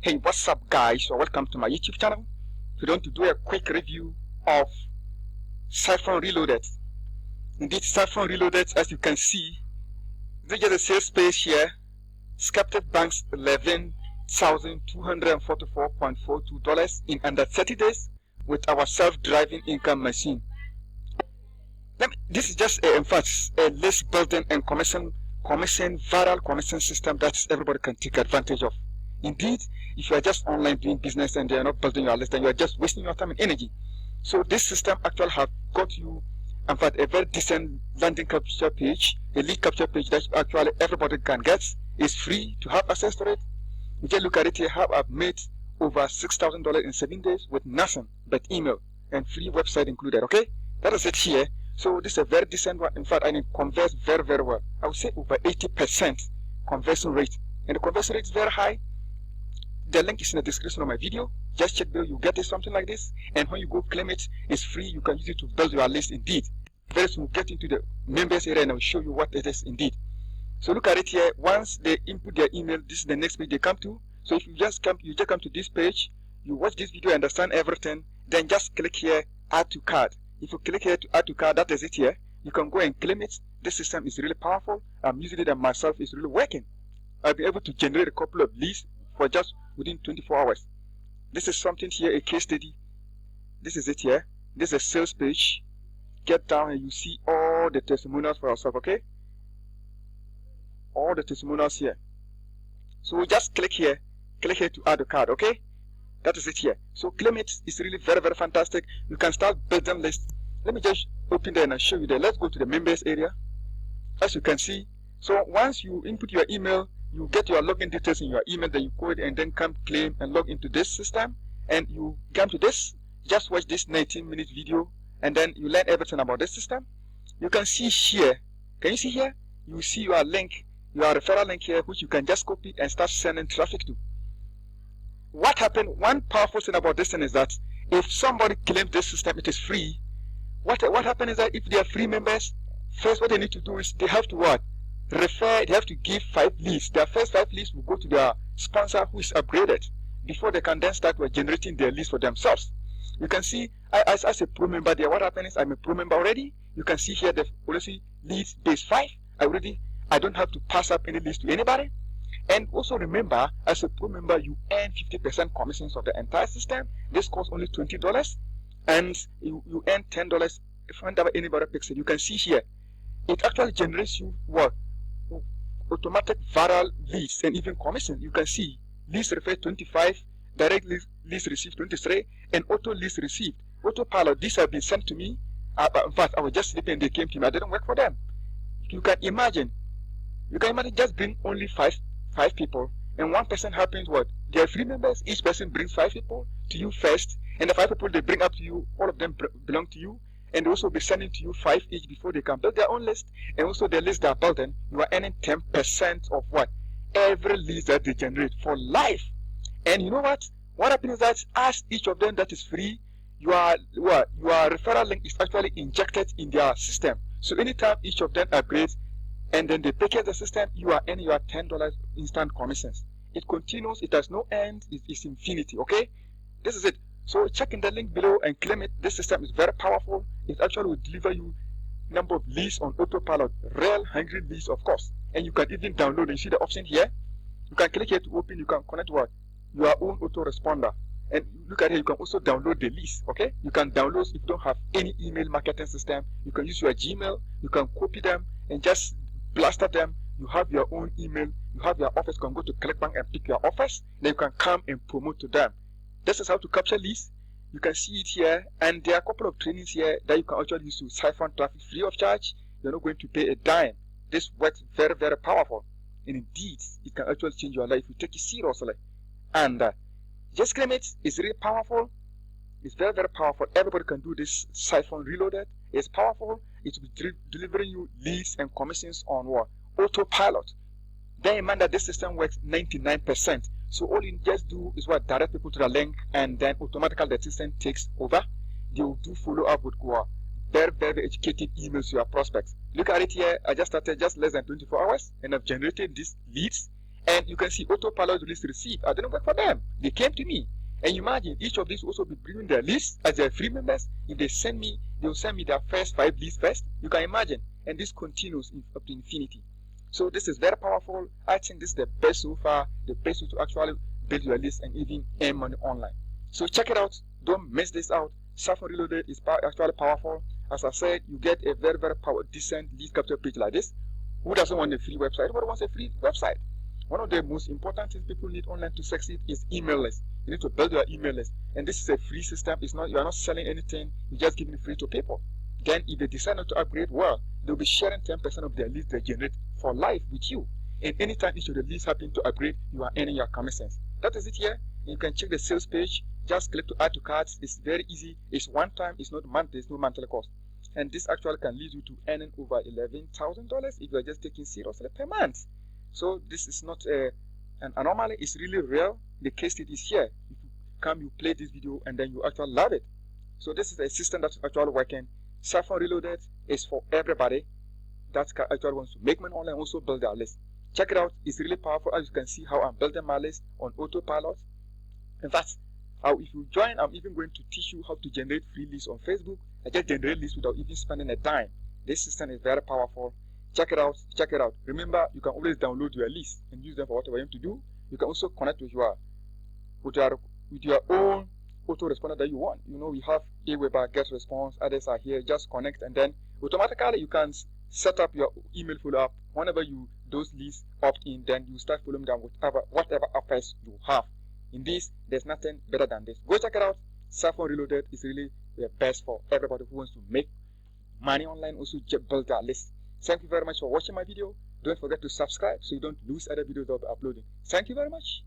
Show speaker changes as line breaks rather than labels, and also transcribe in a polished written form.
Hey, what's up guys? So welcome to my YouTube channel. We're going to do a quick review of Siphon Reloaded. Indeed, Siphon Reloaded, as you can see, this is a sales page here. Skeptic banks $11,244.42 in under 30 days with our self-driving income machine. This is just a list building and commission viral commission system that everybody can take advantage of. Indeed, if you are just online doing business and they are not building your list, then you are just wasting your time and energy. So this system actually have got you, in fact, a very decent landing capture page, a lead capture page that actually everybody can get. It's free to have access to it. You just look at it here. How I've made over $6,000 in 7 days with nothing but email and free website included. Okay, that is it here. So this is a very decent one. In fact, I mean, converts very, very well. I would say over 80% conversion rate, and the conversion rate is very high. The link is in the description of my video. Just check there, you get it, something like this, and when you go claim it, it's free. You can use it to build your list. Indeed, very soon we'll get into the members area and I'll show you what it is indeed. So look at it here. Once they input their email, this is the next page they come to. So if you just come to this page, you watch this video, understand everything, then just click here, add to cart. If you click here to add to cart, that is it here. You can go and claim it. This system is really powerful. I'm using it and myself is really working. I'll be able to generate a couple of leads for just within 24 hours. This is something here, a case study. This is it here. This is a sales page. Get down and you see all the testimonials for yourself, okay? All the testimonials here. So we just click here to add a card, okay? That is it here. So claim it. It's really very, very fantastic. You can start building lists. Let me just open there and I'll show you there. Let's go to the members area. As you can see, so once you input your email, you get your login details in your email, then you code and then come claim and log into this system, and you come to this. Just watch this 19-minute video and then you learn everything about this system. You can see here. Can you see here? You see your link, your referral link here, which you can just copy and start sending traffic to. What happened? One powerful thing about this thing is that if somebody claims this system, it is free. What happens is that if they are free members, first what they need to do is they have to what? Refer. They have to give 5 leads. Their first 5 leads will go to their sponsor who is upgraded before they can then start generating their leads for themselves. You can see as a pro member there, what happens is I'm a pro member already. You can see here the policy leads base 5. I don't have to pass up any leads to anybody. And also remember, as a pro member, you earn 50% commissions of the entire system. This costs only $20, and you earn $10 whenever anybody picks it. You can see here, it actually generates you what? Automatic viral leads and even commission. You can see leads referred 25, direct leads received 23, and auto leads received. Autopilot, these have been sent to me. In fact, I was just sleeping and they came to me. I didn't work for them. You can imagine just bring only five people, and one person happens what? They are free members. Each person brings 5 people to you first, and the 5 people they bring up to you, all of them belong to you, and they also be sending to you 5 each before they can build their own list. And also the list they are building, you are earning 10% of what? Every list that they generate for life. And you know what? What happens is that as each of them that is free, your referral link is actually injected in their system. So anytime each of them upgrades and then they package the system, you are earning your $10 instant commissions. It continues, it has no end, it's infinity, okay? This is it. So check in the link below and claim it. This system is very powerful. It actually will deliver you number of leads on autopilot, real hungry leads of course. And you can even download. You see the option here? You can click here to open, you can connect what? Your own autoresponder. And look at here, you can also download the list, okay? You can download if you don't have any email marketing system. You can use your Gmail, you can copy them and just blaster them. You have your own email, you have your office, you can go to ClickBank and pick your office, then you can come and promote to them. This is how to capture leads. You can see it here, and there are a couple of trainings here that you can actually use to siphon traffic free of charge. You're not going to pay a dime. This works very, very powerful, and indeed, it can actually change your life if you take it seriously. And just claim it. It's really powerful. It's very, very powerful. Everybody can do this. Siphon Reloaded. It's powerful. It will be delivering you leads and commissions on what? Autopilot. Bear in mind that this system works 99%. So all you just do is what? Direct people to the link, and then automatically the system takes over. They will do follow up with very, very educated emails to your prospects. Look at it here. I just started just less than 24 hours and I've generated these leads, And you can see autopilot list received. I didn't work for them. They came to me. And imagine each of these will also be bringing their list as their free members. If they send me, they'll send me their first 5 lists first. You can imagine. And this continues up to infinity. So this is very powerful. I think this is the best so far, the best way to actually build your list and even earn money online. So check it out. Don't miss this out. Siphon Reloaded is actually powerful. As I said, you get a very, very decent lead capture page like this. Who doesn't want a free website? Everybody wants a free website. One of the most important things people need online to succeed is email list. You need to build your email list. And this is a free system. It's not, you are not selling anything. You're just giving it free to people. Then if they decide not to upgrade, well, they'll be sharing 10% of their leads they generate for life with you. And anytime each of the leads happen to upgrade, you are earning your commissions. That is it here. You can check the sales page. Just click to add to carts. It's very easy. It's one time. It's not monthly. There's no monthly cost. And this actually can lead you to earning over $11,000 if you are just taking seriously per month. So this is not an anomaly. It's really real. The case study is here. If you come, you play this video, and then you actually love it. So this is a system that's actually working. Siphon Reloaded is for everybody that actually wants to make money online and also build their list. Check it out. It's really powerful. As you can see how I'm building my list on autopilot. In fact, if you join, I'm even going to teach you how to generate free lists on Facebook. I just generate lists without even spending a dime. This system is very powerful. Check it out. Check it out. Remember, you can always download your list and use them for whatever you want to do. You can also connect with your own autoresponder that you want. You know, we have Aweber, Get Response, others are here. Just connect, and then automatically you can set up your email follow-up. Whenever those lists opt in, then you start following them with whatever offers you have. In this, there's nothing better than this. Go check it out. Siphon Reloaded is really the best for everybody who wants to make money online, also build their list. Thank you very much for watching my video. Don't forget to subscribe so you don't lose other videos I'll be uploading. Thank you very much.